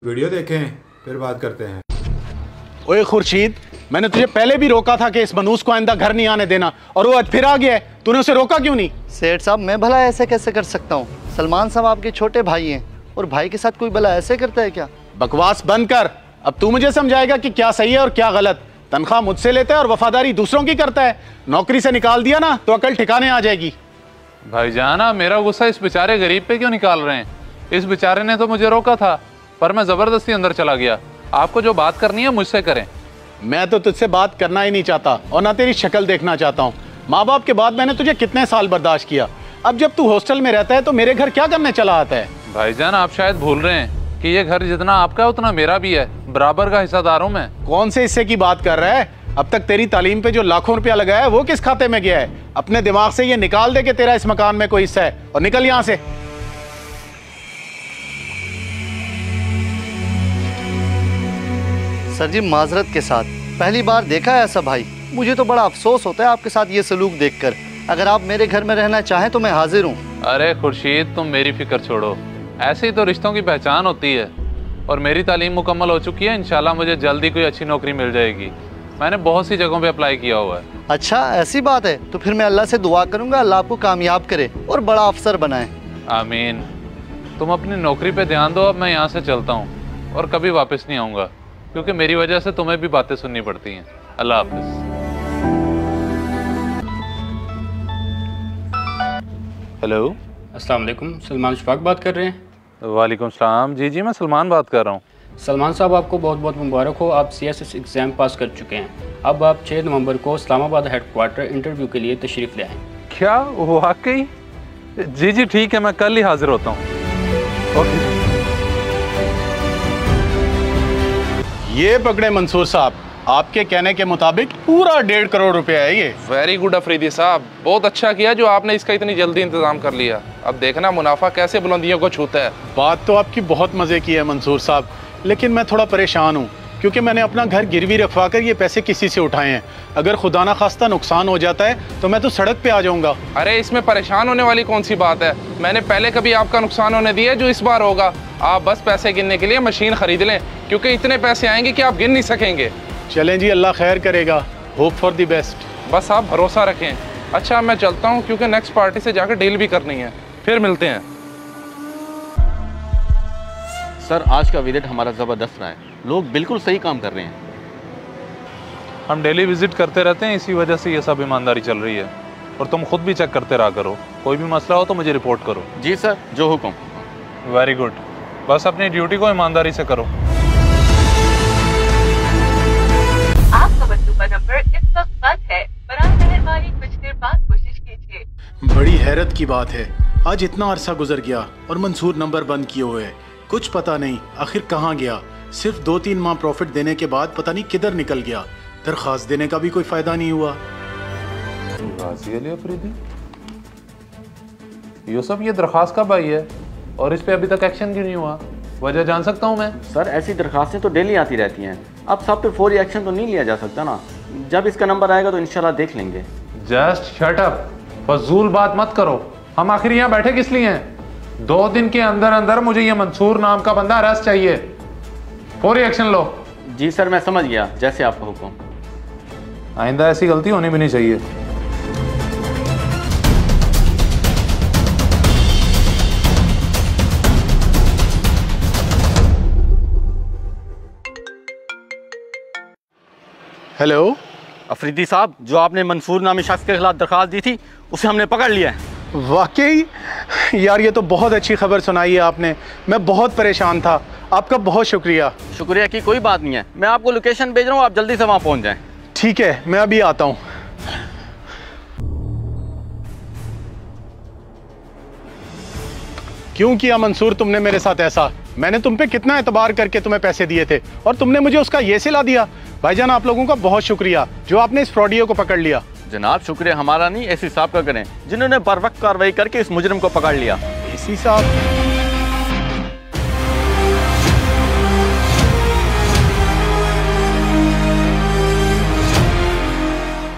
Video देखें फिर बात करते हैं। ओए खुर्शीद, मैंने तुझे पहले भी रोका था कि इस मनूस को आइंदा घर नहीं आने देना, और वो आज फिर आ गया है। तूने उसे रोका क्यों नहीं? सेठ साहब, मैं भला ऐसे कैसे कर सकता हूँ? सलमान साहब आपके छोटे भाई हैं, और भाई के साथ कोई भला ऐसे करता है क्या? बकवास बंद कर। अब तू मुझे समझाएगा कि क्या सही है और क्या गलत। तनख्वाह मुझसे लेता है और वफादारी दूसरों की करता है। नौकरी से निकाल दिया ना तो अकल ठिकाने आ जाएगी। भाईजान, आप मेरा गुस्सा इस बेचारे गरीब पे क्यों निकाल रहे हैं? इस बेचारे ने तो मुझे रोका था, पर मैं जबरदस्ती अंदर चला गया। आपको जो बात करनी है मुझसे करें। मैं तो तुझसे बात करना ही नहीं चाहता और ना तेरी शक्ल देखना चाहता हूँ। माँ बाप के बाद मैंने तुझे कितने साल बर्दाश्त किया। अब जब तू हॉस्टल में रहता है तो मेरे घर क्या करने चला आता है? भाईजान, आप शायद भूल रहे हैं कि ये घर जितना आपका है उतना मेरा भी है। बराबर का हिस्सादार हूँ मैं। कौन से हिस्से की बात कर रहा है? अब तक तेरी तालीम पे जो लाखों रुपया लगाया है वो किस खाते में गया है? अपने दिमाग से ये निकाल दे कि तेरा इस मकान में कोई हिस्सा है, और निकल यहाँ से। सर जी, माजरत के साथ, पहली बार देखा है ऐसा भाई। मुझे तो बड़ा अफसोस होता है आपके साथ ये सलूक देखकर। अगर आप मेरे घर में रहना चाहें तो मैं हाजिर हूँ। अरे खुर्शीद, तुम मेरी फिक्र छोड़ो। ऐसे ही तो रिश्तों की पहचान होती है। और मेरी तालीम मुकम्मल हो चुकी है। इंशाल्लाह मुझे जल्दी कोई अच्छी नौकरी मिल जाएगी। मैंने बहुत सी जगहों पे अप्लाई किया हुआ है। अच्छा, ऐसी बात है? तो फिर मैं अल्लाह से दुआ करूँगा अल्लाह आपको कामयाब करे और बड़ा अफसर बनाए। आमीन। तुम अपनी नौकरी पे ध्यान दो। अब मैं यहाँ से चलता हूँ और कभी वापस नहीं आऊँगा, क्योंकि मेरी वजह से तुम्हें भी बातें सुननी पड़ती हैं। अल्लाह हाफिज़। हेलो, अस्सलाम वालेकुम। सलमान शफाक बात कर रहे हैं? वालेकुम सलाम। जी, मैं सलमान बात कर रहा हूँ। सलमान साहब, आपको बहुत बहुत मुबारक हो। आप CSS एग्ज़ाम पास कर चुके हैं। अब आप 6 नवंबर को इस्लामाबाद हेडक्वार्टर इंटरव्यू के लिए तशरीफ़ ले आएँ। क्या वाकई? जी ठीक है, मैं कल ही हाजिर होता हूँ। ओके। ये पकड़े मंसूर साहब, आपके कहने के मुताबिक पूरा 1.5 करोड़ रुपया है ये। वेरी गुड अफरीदी साहब, बहुत अच्छा किया जो आपने इसका इतनी जल्दी इंतजाम कर लिया। अब देखना मुनाफा कैसे बुलंदियों को छूता है। बात तो आपकी बहुत मज़े की है मंसूर साहब, लेकिन मैं थोड़ा परेशान हूँ, क्योंकि मैंने अपना घर गिरवी रखवा कर ये पैसे किसी से उठाए हैं। अगर खुदा ना खास्ता नुकसान हो जाता है तो मैं तो सड़क पे आ जाऊँगा। अरे इसमें परेशान होने वाली कौन सी बात है? मैंने पहले कभी आपका नुकसान होने दिया है जो इस बार होगा? आप बस पैसे गिनने के लिए मशीन खरीद लें, क्योंकि इतने पैसे आएंगे कि आप गिन नहीं सकेंगे। चलें जी, अल्लाह खैर करेगा। Hope for the best. बस आप भरोसा रखें। अच्छा, मैं चलता हूँ क्योंकि नेक्स्ट पार्टी से जाकर डील भी करनी है। फिर मिलते हैं। सर, आज का विजिट हमारा ज़बरदस्त रहा है। लोग बिल्कुल सही काम कर रहे हैं। हम डेली विजिट करते रहते हैं, इसी वजह से ये सब ईमानदारी चल रही है। और तुम खुद भी चेक करते रहा करो। कोई भी मसला हो तो मुझे रिपोर्ट करो। जी सर, जो हुक्म। Very good. बस अपनी ड्यूटी को ईमानदारी से करो। आपका मतलूबा नंबर इस वक्त बंद है। बराए मेहरबानी कुछ देर बाद कोशिश कीजिए। बड़ी हैरत की बात है, आज इतना अरसा गुजर गया और मंसूर नंबर बंद किए हुए है। कुछ पता नहीं आखिर कहाँ गया। सिर्फ 2-3 माह प्रॉफिट देने के बाद पता नहीं किधर निकल गया। दरख्वास्त देने का भी कोई फायदा नहीं हुआ। यूसुफ, ये दरख्वास्त कब आई है और इस पे अभी तक एक्शन क्यों नहीं हुआ? वजह जान सकता हूँ मैं? सर, ऐसी दरखास्तें तो डेली आती रहती हैं। अब सब पे फौरी एक्शन तो नहीं लिया जा सकता ना। जब इसका नंबर आएगा तो इंशाल्लाह देख लेंगे। जस्ट शट अप, फजूल बात मत करो। हम आखिर यहाँ बैठे किस लिए हैं? 2 दिन के अंदर अंदर मुझे ये मंसूर नाम का बंदा अरेस्ट चाहिए। फौरी एक्शन लो। जी सर, मैं समझ गया, जैसे आपका हुक्म। आइंदा ऐसी गलती होनी भी नहीं चाहिए। हेलो अफरीदी साहब, जो आपने मंसूर नामी शख्स के खिलाफ दरख्वास्त दी थी उसे हमने पकड़ लिया है। वाकई यार, ये तो बहुत अच्छी खबर सुनाई है आपने। मैं बहुत परेशान था। आपका बहुत शुक्रिया। शुक्रिया की कोई बात नहीं है। मैं आपको लोकेशन भेज रहा हूँ, आप जल्दी से वहाँ पहुँच जाएँ। ठीक है, मैं अभी आता हूँ। क्यों किया मंसूर तुमने मेरे साथ ऐसा? मैंने तुम पे कितना एतबार करके तुम्हें पैसे दिए थे और तुमने मुझे उसका ये सिला दिया। भाईजान, आप लोगों का बहुत शुक्रिया जो आपने इस फ्रॉडियो को पकड़ लिया। जनाब, शुक्रिया हमारा नहीं, एसी साहब का करें, जिन्होंने बर वक्त कार्रवाई करके इस मुजरिम को पकड़ लिया। एसी साहब?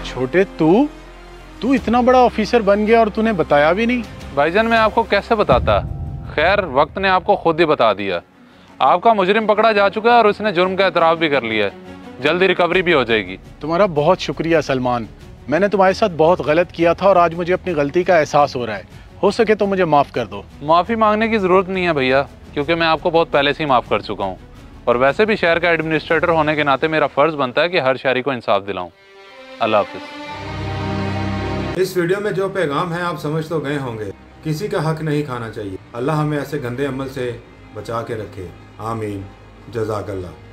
छोटे, तू इतना बड़ा ऑफिसर बन गया और तूने बताया भी नहीं? भाईजान, मैं आपको कैसे बताता? खैर, वक्त ने आपको खुद ही बता दिया। आपका मुजरिम पकड़ा जा चुका है और उसने जुर्म का एतराफ़ भी कर लिया है। जल्दी रिकवरी भी हो जाएगी। तुम्हारा बहुत शुक्रिया सलमान, मैंने तुम्हारे साथ बहुत गलत किया था और आज मुझे अपनी गलती का एहसास हो रहा है। हो सके तो मुझे माफ़ कर दो। माफ़ी मांगने की ज़रूरत नहीं है भैया, क्योंकि मैं आपको बहुत पहले से ही माफ़ कर चुका हूँ। और वैसे भी शहर का एडमिनिस्ट्रेटर होने के नाते मेरा फ़र्ज़ बनता है कि हर शहरी को इंसाफ दिलाऊँ। अल्लाह हाफ़िज़। इस वीडियो में जो पैगाम है आप समझ तो गए होंगे। किसी का हक नहीं खाना चाहिए। अल्लाह हमें ऐसे गंदे अमल से बचा के रखे। आमीन। जज़ाकल्लाह।